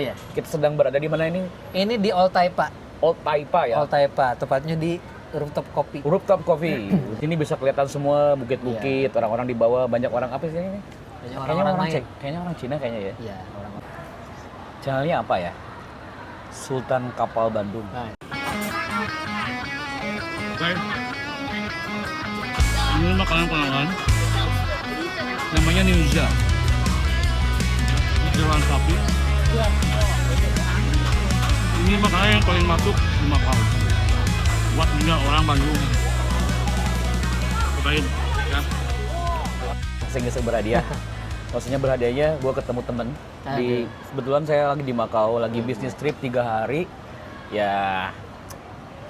Iya. Kita sedang berada di mana ini? Ini di Old Taipa. Old Taipa ya? Old Taipa, tepatnya di Rooftop Coffee. Rooftop Coffee. Ini bisa kelihatan semua bukit-bukit, orang-orang di bawah, banyak orang apa sih ini? Banyak Kayaknya orang-orang orang main. Kayaknya orang Cina kayaknya ya. Iya, orang. Channelnya apa ya? Sultan Kapal Bandung. Nah, Oke. Ini makanan namanya ninja. Ini jeroan sapi. Ini makanan yang paling masuk di Macau. Buat juga orang Bandung. Cobain ya. Sehingga berhadiah. Maksudnya berhadiahnya gue ketemu temen kebetulan saya lagi di Macau, lagi bisnis trip 3 hari. Ya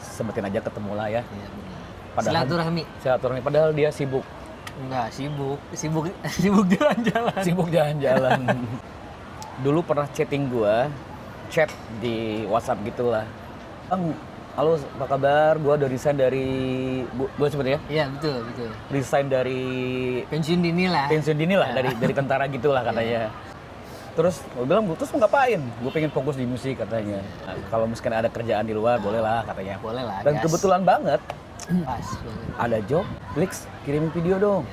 sempetin aja ketemu lah ya. iya benar. Padahal Silaturahmi. padahal dia sibuk. Enggak, sibuk jalan-jalan. Sibuk jalan-jalan. Dulu pernah chat di WhatsApp gitulah. Bang, halo apa kabar? Gua udah resign dari gue sebenarnya Iya, betul. resign dari Pensiun dini lah. dari tentara gitulah katanya. Terus gue bilang, terus mau ngapain? Gue pengen fokus di musik katanya. Nah, kalau misalkan ada kerjaan di luar boleh lah katanya. Boleh lah. Dan gas. kebetulan banget Pas. banget. ada job, Flix kirimin video dong.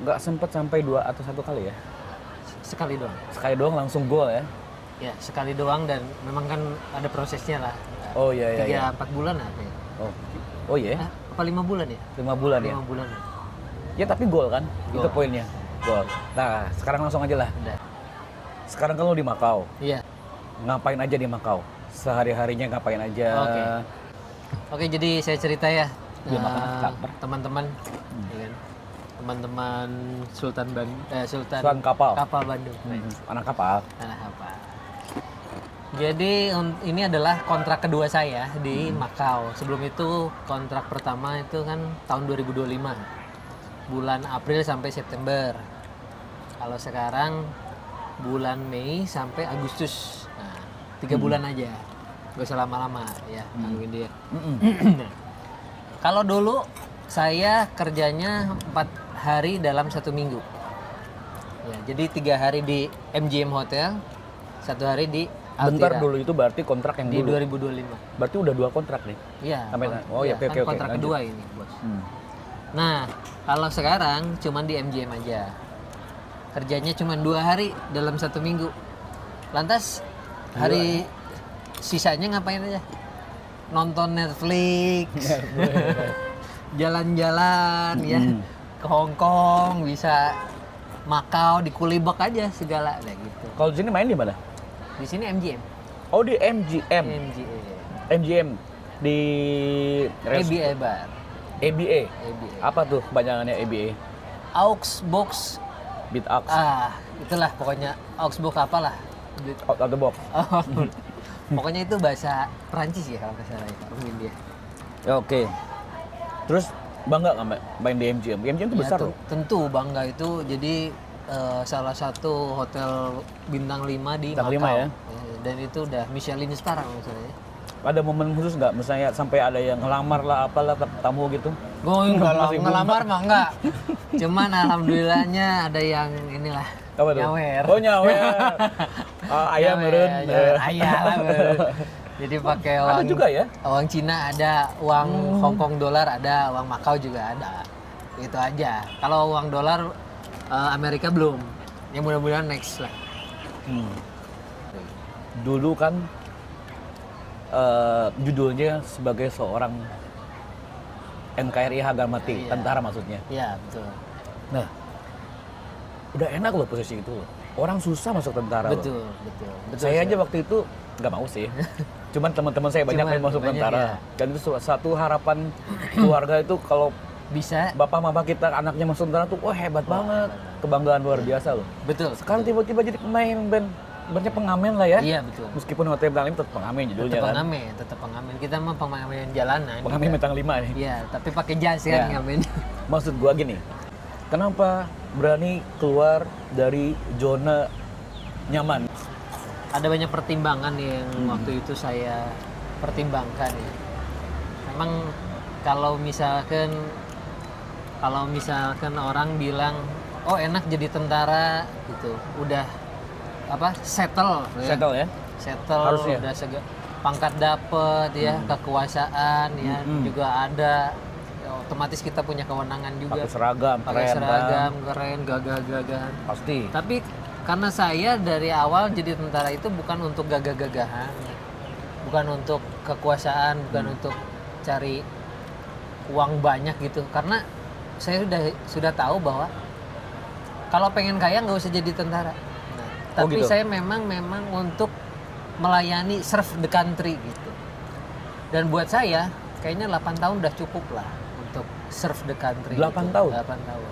Nggak sempet sampai 2 atau 1 kali ya. Sekali doang. Sekali doang langsung goal ya. Ya, sekali doang dan memang kan ada prosesnya lah. Oh iya iya. 3-4 bulan apa ya? Oh iya. Apa 5 bulan ya? 5 bulan ya. 5 bulan. Ya tapi gol kan, itu Gol. poinnya. Gol. Nah, sekarang langsung aja lah. Udah. Sekarang kan lo di Macau. Iya. Ngapain aja di Macau? Sehari-harinya ngapain aja? Oke, jadi saya cerita ya. Dia makan lapar. Teman-teman, ya kan? Teman-teman Sultan Sultan Kapal. Bandung. Anak kapal. Anak kapal. Jadi ini adalah kontrak kedua saya di Macau. Sebelum itu kontrak pertama itu kan tahun 2025. Bulan April sampai September. Kalau sekarang bulan Mei sampai Agustus. Nah, 3 bulan aja. Gak usah lama-lama ya, tangguin dia. Nah, kalau dulu saya kerjanya 4 hari dalam 1 minggu. Ya, jadi 3 hari di MGM Hotel, 1 hari di Altira. Bentar dulu itu berarti kontrak yang Di dulu. 2025. Berarti udah 2 kontrak nih. Iya. Oh iya, oke, kan oke, kontrak lanjut. kedua ini, Bos. Nah, kalau sekarang cuman di MGM aja. Kerjanya cuma 2 hari dalam 1 minggu. Lantas hari sisanya ngapain aja? Nonton Netflix, jalan-jalan ya, ke Hong Kong, bisa Macau, di Kulibek aja segala kayak gitu. Kalau di sini main di mana? Di sini MGM. Oh di MGM. MGM di ABA Bar. ABA. ABA. Apa tuh kepanjangannya ABA? Aux Box. Beat Ox. Itulah pokoknya Aux Box apalah. Out of the box. Pokoknya itu bahasa Perancis ya kalau nggak salah ya, mungkin dia. Ya, oke. Terus bangga nggak main di MGM? MGM itu besar loh. Tentu bangga itu. Jadi salah satu hotel bintang 5 di Bintang Macau. 5 ya? Dan itu udah Michelin star misalnya. Ada momen khusus nggak? Misalnya sampai ada yang ngelamar lah, apalah tamu gitu? Gue enggak lah, Masih belum, ngelamar mah enggak. Cuman alhamdulillahnya ada yang inilah. Apa tuh? Nyawer. Oh nyawer. Ayam meren. Ayam lah. Meren. Jadi pakai uang. Ada juga ya? Uang Cina ada, uang Hong Kong dolar ada, uang Macau juga ada. Itu aja. Kalau uang dolar Amerika belum. Ya mudah-mudahan next lah. Dulu kan judulnya sebagai seorang NKRI harga mati, Iya. tentara maksudnya. Iya, betul. Nah, udah enak loh posisi itu loh. Orang susah masuk tentara loh. Betul. Saya aja waktu itu nggak mau sih. Cuman teman-teman saya banyak yang masuk banyak, tentara. ya. Dan itu satu harapan keluarga itu kalau Bisa. bapak mama kita anaknya masuk tentara tuh, wah hebat banget. Kebanggaan luar biasa loh. Betul. Sekarang tiba-tiba jadi pemain bandnya pengamen lah ya. Iya, betul. Meskipun hotel bintang 5 tetap pengamen judulnya kan. Tetap pengamen. Kita mah pengamen jalanan. Pengamen bintang 5 nih. Iya, tapi pakai jas kan Ya. ngamen. Maksud gua gini, kenapa berani keluar dari zona nyaman? Ada banyak pertimbangan yang waktu itu saya pertimbangkan ya. Memang kalau misalkan orang bilang, oh enak jadi tentara gitu, udah settle Settle ya. settle Harusnya. udah pangkat dapet ya, kekuasaan ya juga ada. Ya, otomatis kita punya kewenangan juga. Pakai seragam, Pakai keren, seragam, kan? keren, gagah-gagahan. Pasti. Tapi karena saya dari awal jadi tentara itu bukan untuk gagah-gagahan, bukan untuk kekuasaan, bukan untuk cari uang banyak gitu. Karena saya sudah tahu bahwa kalau pengen kaya nggak usah jadi tentara. Nah, tapi gitu? saya memang untuk melayani serve the country gitu. Dan buat saya kayaknya 8 tahun udah cukup lah untuk serve the country. 8 gitu. tahun? 8 tahun.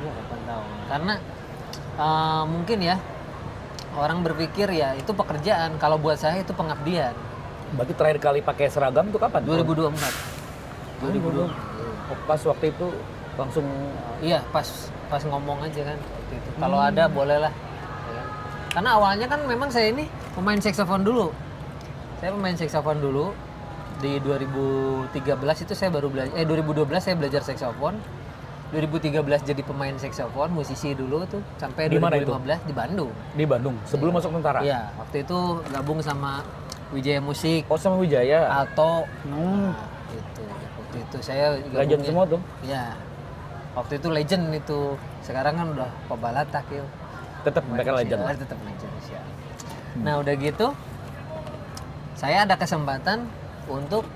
Iya, 8 tahun. Karena mungkin ya orang berpikir ya itu pekerjaan, kalau buat saya itu pengabdian. Berarti terakhir kali pakai seragam itu kapan? 2024. 2024. Oh, pas waktu itu langsung Iya, pas ngomong aja kan waktu itu. Kalau ada bolehlah. Ya kan? Karena awalnya kan memang saya ini pemain saksofon dulu. Saya pemain saksofon dulu. Di 2013 itu saya baru belajar 2012 saya belajar saksofon. 2013 jadi pemain saksofon, musisi dulu tuh sampai Di mana 2015 di Bandung. di Bandung sebelum masuk tentara. Iya, waktu itu gabung sama Wijaya Musik, Oh, sama Wijaya. Alto. Nah, itu. Waktu itu saya Legend gabungnya. semua tuh. Iya. Waktu itu legend itu. Sekarang kan udah pebalatak ya. Tetap mereka legend. Oh, tetap legend ya. Nah, udah gitu saya ada kesempatan untuk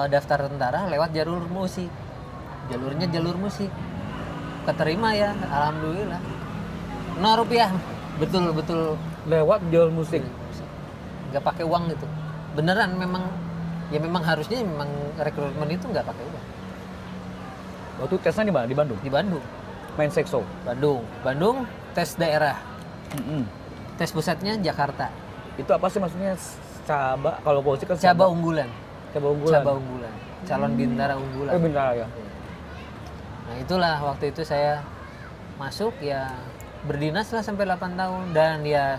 daftar tentara lewat jalur musik. Jalurnya jalur musik. Keterima ya, alhamdulillah. 0 rupiah. Betul Lewat jual musik. nggak pakai uang gitu. Beneran memang harusnya memang rekrutmen itu nggak pakai uang. Waktu tesnya di mana? Di Bandung. Di Bandung. Main sekso. Bandung tes daerah. Mm-mm. Tes pusatnya Jakarta. Itu apa sih maksudnya? Caba, kalau polisi kan Cabang unggulan. Caba unggulan. Cabang unggulan. Calon bintara unggulan. Bintara ya. Nah, itulah waktu itu saya masuk ya berdinas lah sampai 8 tahun dan ya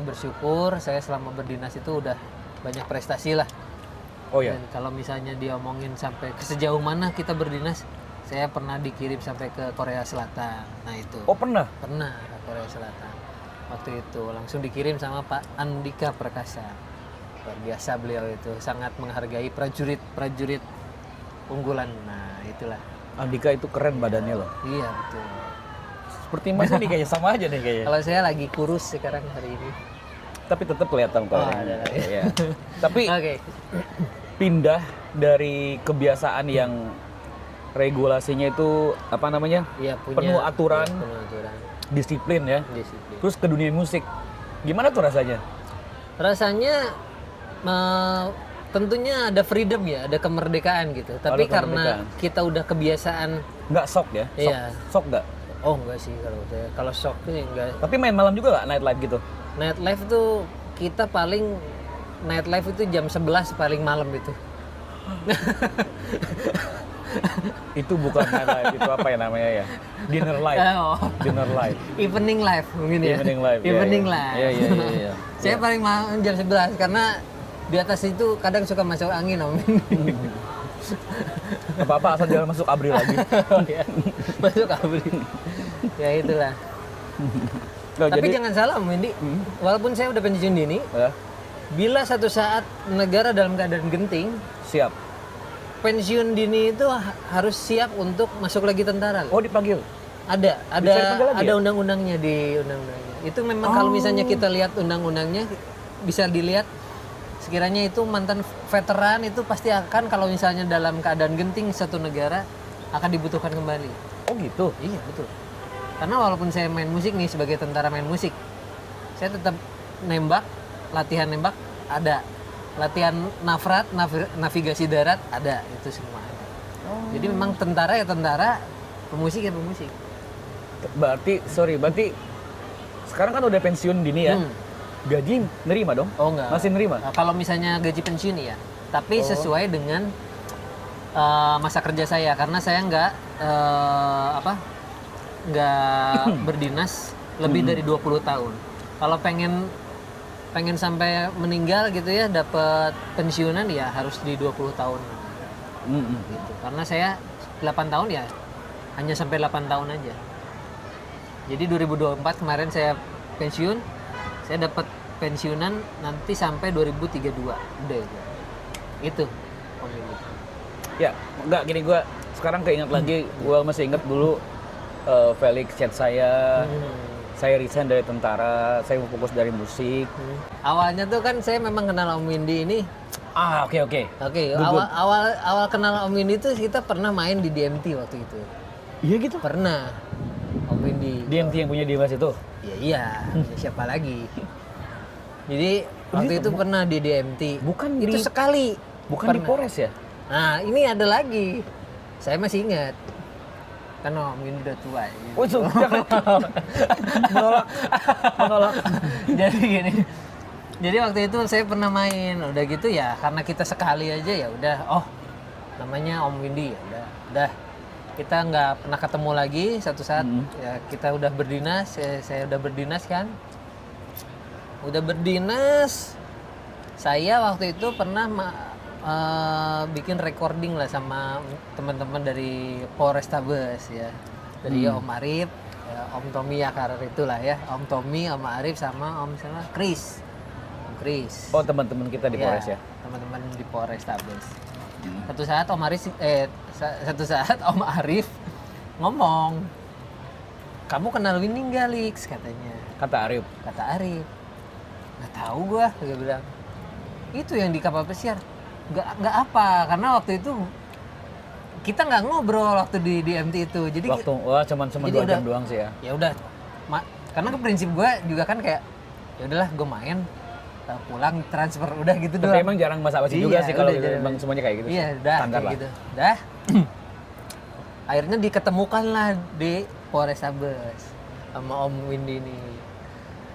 bersyukur saya selama berdinas itu udah banyak prestasi lah. Oh ya. Dan kalau misalnya diomongin sampai ke sejauh mana kita berdinas, saya pernah dikirim sampai ke Korea Selatan. Nah itu. Oh, pernah. Pernah ke Korea Selatan. Waktu itu langsung dikirim sama Pak Andika Perkasa. Luar biasa beliau itu, sangat menghargai prajurit unggulan. Nah, itulah. Andika itu keren badannya loh. Iya, betul. Seperti Mas ini kayaknya sama aja nih kayaknya. Kalau saya lagi kurus sekarang hari ini. Tapi tetap kelihatan kalau Oh, ini. ada. Iya. Tapi Oke. pindah dari kebiasaan yang regulasinya itu apa namanya? Iya, punya Penuh aturan. iya, penuh aturan. Disiplin ya. Disiplin. Terus ke dunia musik. Gimana tuh rasanya? Rasanya tentunya ada freedom ya, ada kemerdekaan gitu. Tapi Ada karena kemerdekaan. kita udah kebiasaan, Nggak shock ya? Shock, Iya. shock nggak? oh enggak sih kalau saya. Kalau shock tuh enggak. Tapi main malam juga nggak nightlife gitu? Nightlife tuh kita paling nightlife itu jam 11 paling malam itu. Itu bukan nightlife, itu apa ya namanya ya? Dinner life. Oh, Dinner life. evening life mungkin ya. Evening life. ya, Evening ya. life. Iya, iya, iya, iya. Saya paling malam jam 11 karena di atas itu kadang suka masuk angin om. Apa-apa asal jangan masuk Abril lagi. Oh, ya. Masuk abri. Ya itulah. Nah, Tapi jadi, jangan salah Om Windy, walaupun saya udah pensiun dini, ya, bila satu saat negara dalam keadaan genting, siap. pensiun dini itu harus siap untuk masuk lagi tentara. Oh, dipanggil. Ada dipanggil lagi ya? undang-undangnya di undang-undangnya. Itu memang kalau misalnya kita lihat undang-undangnya bisa dilihat sekiranya itu mantan veteran itu pasti akan kalau misalnya dalam keadaan genting satu negara akan dibutuhkan kembali. Oh, gitu. Iya, betul. Karena walaupun saya main musik nih sebagai tentara main musik, saya tetap nembak, latihan nembak ada. Latihan navigasi darat ada, itu semua ada. Jadi memang tentara ya tentara, pemusik ya pemusik. Berarti sekarang kan udah pensiun dini ya. Gaji nerima dong? Oh enggak. Masih nerima? Kalau misalnya gaji pensiun ya, tapi sesuai dengan masa kerja saya karena saya nggak berdinas lebih dari 20 tahun. Kalau pengen sampai meninggal gitu ya dapat pensiunan ya harus di 20 tahun gitu. Karena saya 8 tahun ya hanya sampai 8 tahun aja Jadi 2024 kemarin saya pensiun, saya dapat pensiunan nanti sampai 2032. Udah itu. Om Windy. Ya, enggak gini gue sekarang keinget lagi, gue masih inget dulu Felix chat saya resign dari tentara, saya fokus dari musik. Awalnya tuh kan saya memang kenal Om Windy ini. Oke. Oke, awal kenal Om Windy tuh kita pernah main di DMT waktu itu. Iya gitu. Pernah. Om Windy. DMT yang punya Dimas itu. Iya, siapa lagi? Jadi waktu itu pernah di DMT. Bukan itu di- sekali. Bukan di Pernah. Polres ya? Nah, ini ada lagi. Saya masih ingat. Kan Om Windy udah tua. Gitu. Oh, itu menolak. Jadi gini. Jadi waktu itu saya pernah main. Udah gitu ya, karena kita sekali aja ya udah. Oh, namanya Om Windy ya udah. Kita nggak pernah ketemu lagi satu saat. Ya kita udah berdinas. Saya udah berdinas kan. Udah berdinas. Saya waktu itu pernah bikin recording lah sama teman-teman dari Polrestabes ya, dari Om Arif, ya, Om Tommy Yakarar itulah ya, Om Tommy, Om Arif sama Om Chris, Om Chris. Oh, teman-teman kita di Polres ya? Teman-teman di Polrestabes. Satu saat Om Arif ngomong, kamu kenal Windy nggak, Lix? Katanya. Kata Arif. Nggak tahu gua, dia bilang. Itu yang di kapal pesiar. Nggak apa, karena waktu itu kita nggak ngobrol waktu di MT itu. Jadi cuman jadi 2 jam doang sih ya. Ya udah, karena prinsip gua juga kan kayak ya udahlah gua main pulang transfer udah gitu doang. Tapi emang jarang basa-basi juga sih kalau udah, emang semuanya kayak gitu. Iya, sih. udah Standar kayak lah. gitu. Udah. Akhirnya diketemukan lah di Polrestabes sama Om Windy ini.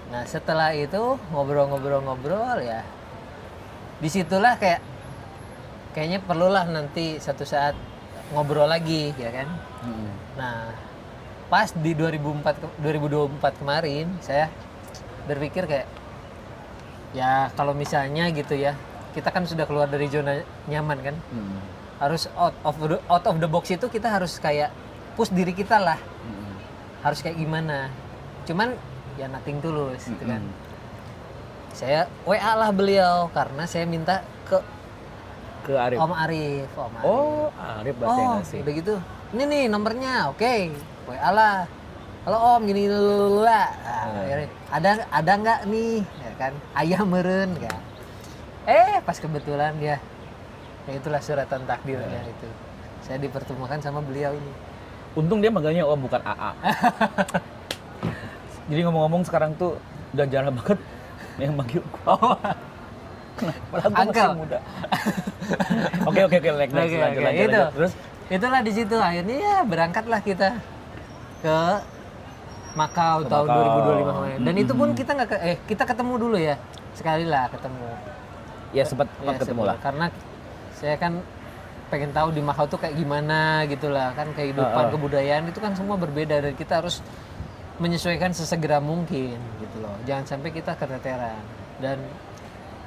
Nah, setelah itu ngobrol ya. Disitulah kayaknya perlulah nanti satu saat ngobrol lagi ya kan. Nah, pas di 2024 kemarin saya berpikir kayak ya kalau misalnya gitu ya, kita kan sudah keluar dari zona nyaman kan, harus out of the box itu kita harus kayak push diri kita lah, harus kayak gimana. Cuman ya nothing tulus gitu kan. Saya WA lah beliau karena saya minta ke Arif. Om Arif. Oh, Arif berarti yang ngasih. Udah gitu. Ini nih nomornya, oke. WA lah. Halo Om, gini dulu lah. Ada nggak nih? Ya kan, ayam meren kan. Pas kebetulan dia. Ya itulah suratan takdirnya itu. Saya dipertemukan sama beliau ini. Untung dia manggilnya Om bukan AA. Jadi ngomong-ngomong sekarang tuh udah jarang banget yang manggil gua. Padahal gua masih muda. Oke, next, lanjut. Itu. Terus Itulah di situ akhirnya ya berangkatlah kita ke Makau tahun 2025 kemarin. Dan itu pun kita ketemu dulu ya. Sekali lah ketemu. ya sempat ketemu lah. Karena saya kan pengen tahu di Makau tuh kayak gimana gitu lah kan, kehidupan kebudayaan itu kan semua berbeda dan kita harus menyesuaikan sesegera mungkin gitu loh. Jangan sampai kita keteteran. Dan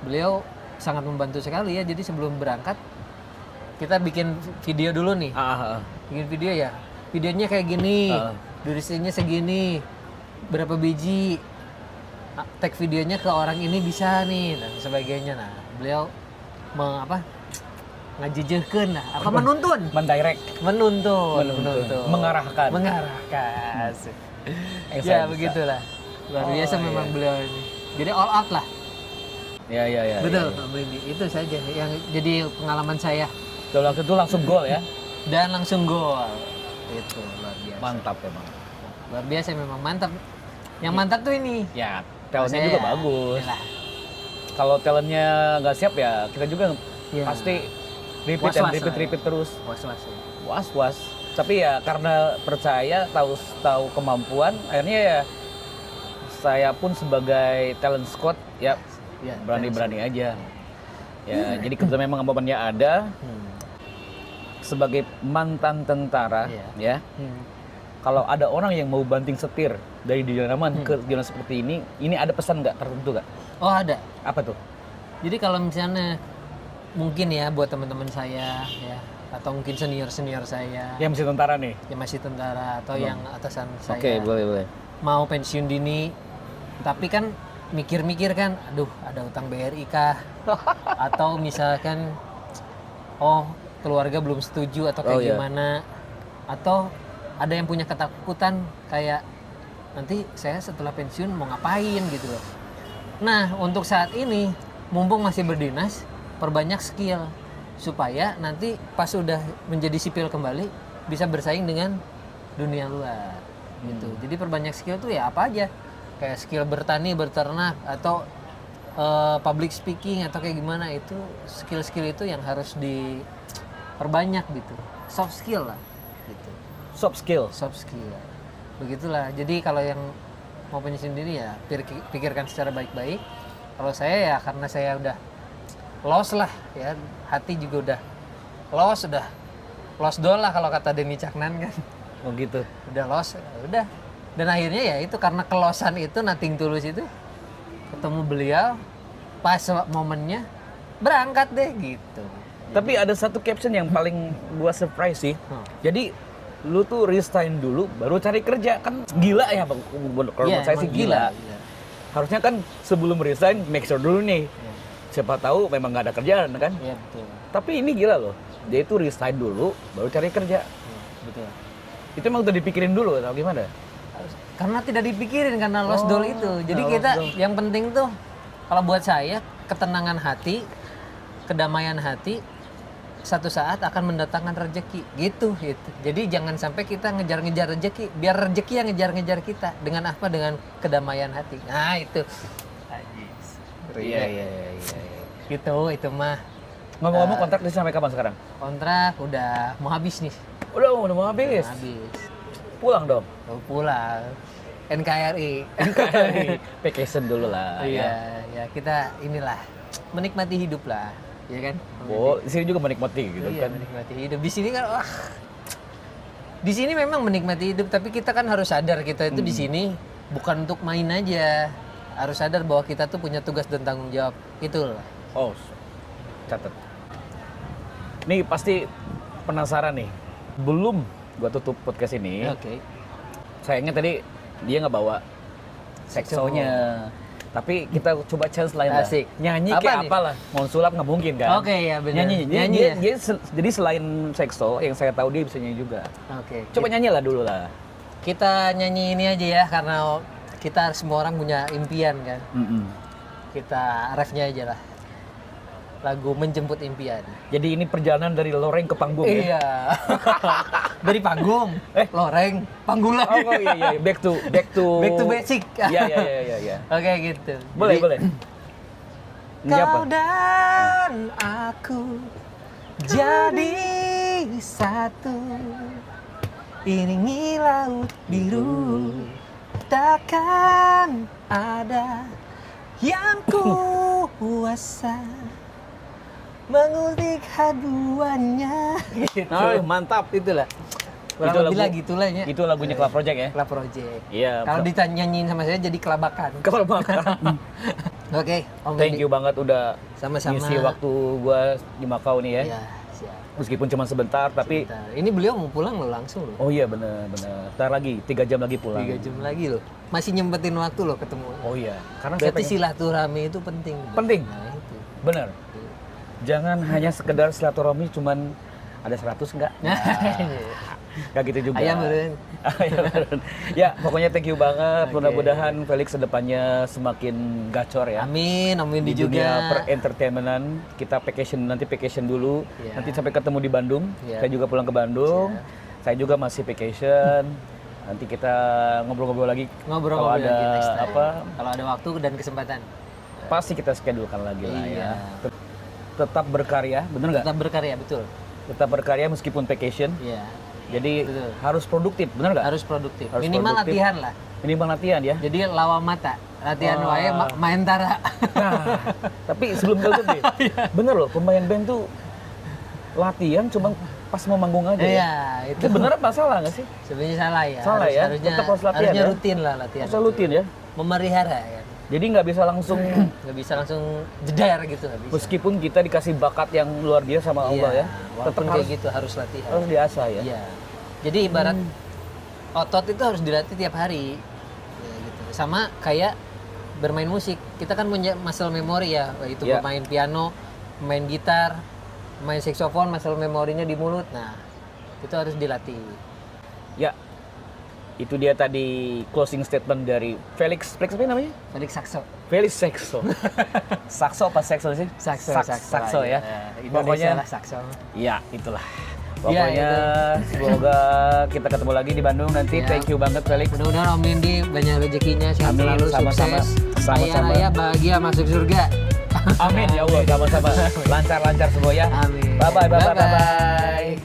beliau sangat membantu sekali ya. Jadi sebelum berangkat kita bikin video dulu nih. Bikin video ya. Videonya kayak gini. Durasinya segini. Berapa biji. Tag videonya ke orang ini bisa nih dan sebagainya. Nah, beliau ngajejekeun lah. Apa menuntun? Menuntun. Mengarahkan. Ya begitulah. Luar biasa memang beliau ini. Jadi all out lah. Ya. Betul, Pak Windy. Itu saja yang jadi pengalaman saya. Waktu itu langsung gol ya. Dan langsung gol. Itu luar biasa. Mantap emang. Luar biasa memang mantap. Yang mantap tuh ini. Ya, talentnya juga bagus. Yalah. Kalau talentnya nggak siap ya kita juga pasti repeat terus. Was. Tapi ya karena percaya tahu kemampuan, akhirnya ya saya pun sebagai talent scout ya berani aja. Ya jadi kebetulan memang kemampuannya ada. Sebagai mantan tentara ya. Kalau ada orang yang mau banting setir dari dalaman ke jalan seperti ini ada pesan nggak tertentu nggak? Oh ada. Apa tuh? Jadi kalau misalnya mungkin ya buat teman-teman saya ya atau mungkin senior saya Yang masih tentara nih? yang masih tentara atau yang atasan saya. Oke, boleh. mau pensiun dini, tapi kan mikir-mikir kan, aduh ada utang BRI kah? Atau misalkan, oh keluarga belum setuju atau kayak Oh, iya. gimana? Atau ada yang punya ketakutan kayak nanti saya setelah pensiun mau ngapain gitu loh. Nah untuk saat ini mumpung masih berdinas, perbanyak skill supaya nanti pas udah menjadi sipil kembali bisa bersaing dengan dunia luar gitu. Jadi perbanyak skill tuh ya apa aja, kayak skill bertani, berternak, atau public speaking atau kayak gimana, itu skill-skill itu yang harus diperbanyak gitu. Soft skill lah gitu. Soft skill. Soft skill. Begitulah. Jadi kalau yang mau pensiun dini ya pikirkan secara baik-baik. Kalau saya ya karena saya udah lost lah ya, hati juga udah lost doll lah kalau kata Denny Caknan kan. Oh gitu. Udah lost, ya udah. Dan akhirnya ya itu karena kelosan itu, nothing tulus itu, ketemu beliau pas momennya berangkat deh gitu. Tapi ada satu caption yang paling gua surprise sih. Hmm. Jadi lu tuh resign dulu baru cari kerja, kan gila ya Bang. Kalau Iya, menurut saya sih emang gila. Iya. Harusnya kan sebelum resign make sure dulu nih. Iya. Siapa tahu memang nggak ada kerjaan kan. Iya, betul. Tapi ini gila loh. Dia itu resign dulu baru cari kerja. Iya, betul. Itu emang udah dipikirin dulu atau gimana? Karena tidak dipikirin karena lost Oh, doll itu. Jadi lost kita doll. yang penting tuh kalau buat saya ketenangan hati, kedamaian hati satu saat akan mendatangkan rezeki gitu. Jadi jangan sampai kita ngejar-ngejar rezeki, biar rezeki yang ngejar-ngejar kita. Dengan apa? Dengan kedamaian hati. Nah itu. Iya. Gitu itu mah. Ngomong-ngomong kontrak ini sampai kapan sekarang? Kontrak udah mau habis nih. Udah mau habis. Udah habis. Pulang dong. Mau pulang. NKRI. Vacation dulu lah. Iya, ya kita inilah menikmati hidup lah, ya kan? Oh, di sini juga menikmati gitu Iya, kan. menikmati hidup. Di sini kan, wah, di sini memang menikmati hidup, tapi kita kan harus sadar kita itu di sini bukan untuk main aja. Harus sadar bahwa kita tuh punya tugas dan tanggung jawab. Itu lah. Oh, catat. Nih pasti penasaran nih. Belum gua tutup podcast ini. Oke. Sayangnya tadi dia nggak bawa seksonya. Tapi kita coba chance lain lah. Asik. Nyanyi Apa kayak nih? apa lah. Mau sulap nggak mungkin kan? Oke, ya benar. Nyanyi. Nyanyi ya? Jadi selain sekso, yang saya tahu dia bisa nyanyi juga. Oke. Coba nyanyi lah dulu lah. Kita nyanyi ini aja ya, karena kita semua orang punya impian kan. Kita refnya aja lah. Lagu Menjemput Impian. Jadi ini perjalanan dari loreng ke panggung ya? Iya. Dari panggung, loreng, panggung lagi. Oh iya, back to Back to basic. Iya. Oke gitu. Boleh, Jadi, boleh. Ini apa? Kau dan aku jadi satu, iringi laut biru, takkan ada yang kuasa mengulik haduannya. Gitu. Oh, mantap. Itulah. Itu Kurang lebih lagu- lah gitulah ya. Itu lagunya Club Project ya? Club Project. Iya. Kalau ditanyain sama saya jadi kelabakan. Kalau makan. Oke, Om Thank Deddy. you banget udah Sama-sama. ngisi waktu gua di Makau nih ya. Iya, siap. Meskipun cuma sebentar, tapi Bentar. Ini beliau mau pulang loh langsung loh. oh iya bener. Ntar lagi 3 jam lagi pulang. 3 jam lagi loh. Masih nyempetin waktu loh ketemu. Oh iya. Karena saya Berarti pengen... silaturahmi itu penting. Penting. Nah, itu. Bener. Jangan hanya sekedar silaturahmi cuman ada 100 enggak? Nggak gitu juga. Ayam beren. Ayam beren. Ya, pokoknya thank you banget. Oke. Mudah-mudahan Felix kedepannya semakin gacor ya. Amin, amin Di juga. dunia per-entertainenan, kita vacation dulu. Iya. Nanti sampai ketemu di Bandung. Iya. Saya juga pulang ke Bandung. Siap. Saya juga masih vacation. Nanti kita ngobrol-ngobrol lagi. Ngobrol kalau ada lagi next time. apa, Kalau ada waktu dan kesempatan. pasti kita schedulekan lagi lah Iya. ya. Tetap berkarya, bener nggak? Tetap berkarya, betul. Tetap berkarya meskipun vacation. Iya. Jadi Betul. harus produktif, bener nggak? Harus produktif. Harus Minimal produktif. latihan lah. Minimal latihan ya. Jadi lawa mata. Latihan Wah. wae main tara. Nah, tapi sebelum tutup nih, bener loh pemain band tuh latihan cuma pas mau manggung aja ya. Iya, Itu bener apa salah nggak sih? Sebenarnya salah ya. Salah ya? Harusnya, Tetap harus latihan harusnya ya? rutin lah latihan. Masa rutin ya? Memelihara ya. Jadi nggak bisa langsung, Nggak bisa langsung jeder gitu, nggak bisa. meskipun kita dikasih bakat yang luar biasa sama Allah ya, Walaupun tetap kayak harus, gitu harus latihan. harus diasah ya. Iya. Jadi ibarat otot itu harus dilatih tiap hari. sama kayak bermain musik. Kita kan punya muscle memory ya, itu Iya. bermain piano, main gitar, main saxophone, muscle memorinya di mulut. Nah, itu harus dilatih. Ya, itu dia tadi closing statement dari Felix apa namanya? Felix Saxo. Felix Saxo. Saxo apa Saxo sih? Saxo ya. Indonesia Pokoknya lah Saxo. ya itulah. Ya, Pokoknya semoga kita ketemu lagi di Bandung nanti. Ya. Thank you banget Felix. Mudah-mudahan Om Nindi banyak rezekinya, sehat Amin, selalu, sama-sama. sukses, Sama-sama. kaya raya, bahagia, masuk surga. Amin ya Allah, sama-sama. Lancar-lancar semua ya. Amin. Bye-bye, bye-bye, Bye-bye. bye-bye.